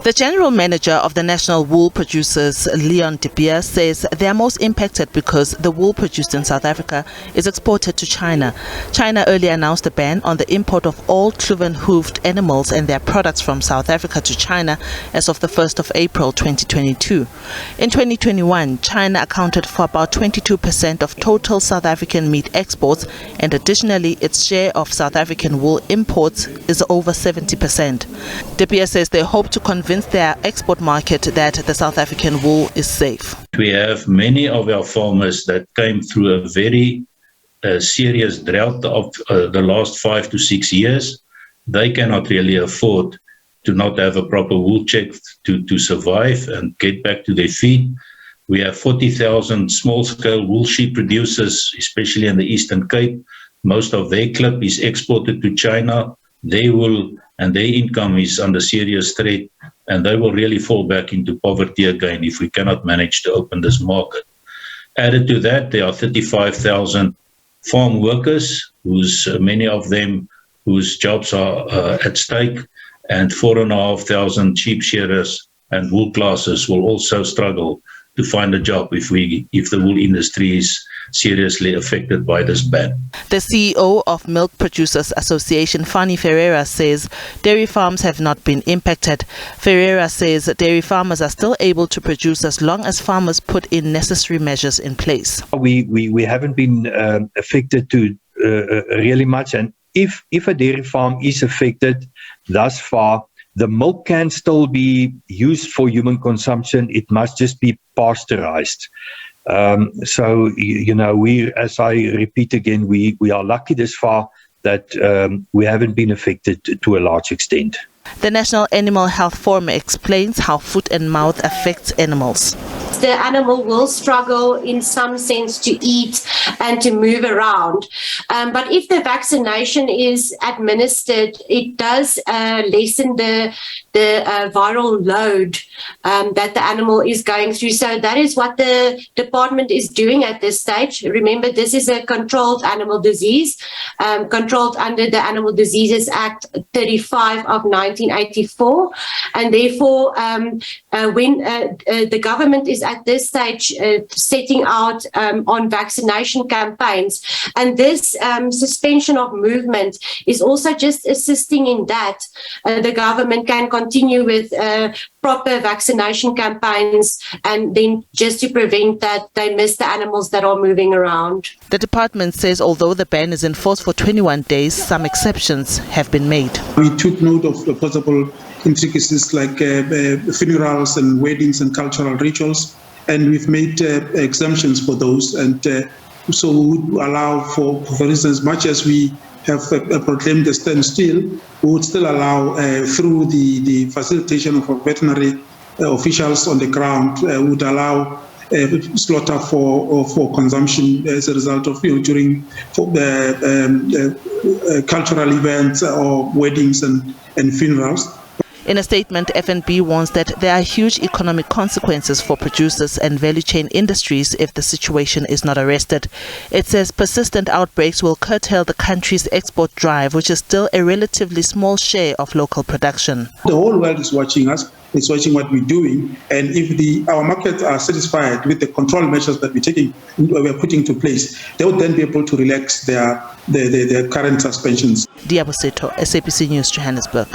The General Manager of the National Wool Producers, Didiza, says they are most impacted because the wool produced in South Africa is exported to China. China earlier announced a ban on the import of all cloven-hooved animals and their products from South Africa to China as of the 1st of April 2022. In 2021, China accounted for about 22% of total South African meat exports, and additionally, its share of South African wool imports is over 70%. Didiza says they hope to convince their export market that the South African wool is safe. We have many of our farmers that came through a very serious drought of the last 5 to 6 years. They cannot really afford to not have a proper wool check to survive and get back to their feet. We have 40,000 small-scale wool sheep producers, especially in the Eastern Cape. Most of their clip is exported to China. Their wool and their income is under serious threat, and they will really fall back into poverty again if we cannot manage to open this market. Added to that, there are 35,000 farm workers, many of them whose jobs are at stake, and 4,500 sheep shearers and wool classes will also struggle to find a job if the wool industry is seriously affected by this ban. The CEO of Milk Producers Association, Fanny Ferreira, says dairy farms have not been impacted. Ferreira says dairy farmers are still able to produce as long as farmers put in necessary measures in place. We haven't been affected to really much, and if a dairy farm is affected thus far, the milk can still be used for human consumption. It must just be pasteurized. So, as I repeat again, we are lucky this far that we haven't been affected to a large extent. The National Animal Health Forum explains how foot and mouth affects animals. The animal will struggle in some sense to eat and to move around. But if the vaccination is administered, it does lessen the viral load that the animal is going through. So that is what the department is doing at this stage. Remember, this is a controlled animal disease, controlled under the Animal Diseases Act 35 of 1984. And therefore, when the government is at this stage setting out on vaccination campaigns, and this suspension of movement is also just assisting in that. The government can continue with proper vaccination campaigns, and then just to prevent that they miss the animals that are moving around. The department says although the ban is in force for 21 days, some exceptions have been made. We took note of the possible intricacies like funerals and weddings and cultural rituals, and we've made exemptions for those. And so we would allow for instance, much as we have proclaimed a standstill, we would still allow through the facilitation of veterinary officials on the ground, would allow slaughter for consumption as a result of during cultural events or weddings and funerals. In a statement, FNB warns that there are huge economic consequences for producers and value chain industries if the situation is not arrested. It says persistent outbreaks will curtail the country's export drive, which is still a relatively small share of local production. The whole world is watching us, is watching what we're doing, and if our markets are satisfied with the control measures that we're putting into place, they would then be able to relax their current suspensions. Diaboseto, SABC News, Johannesburg.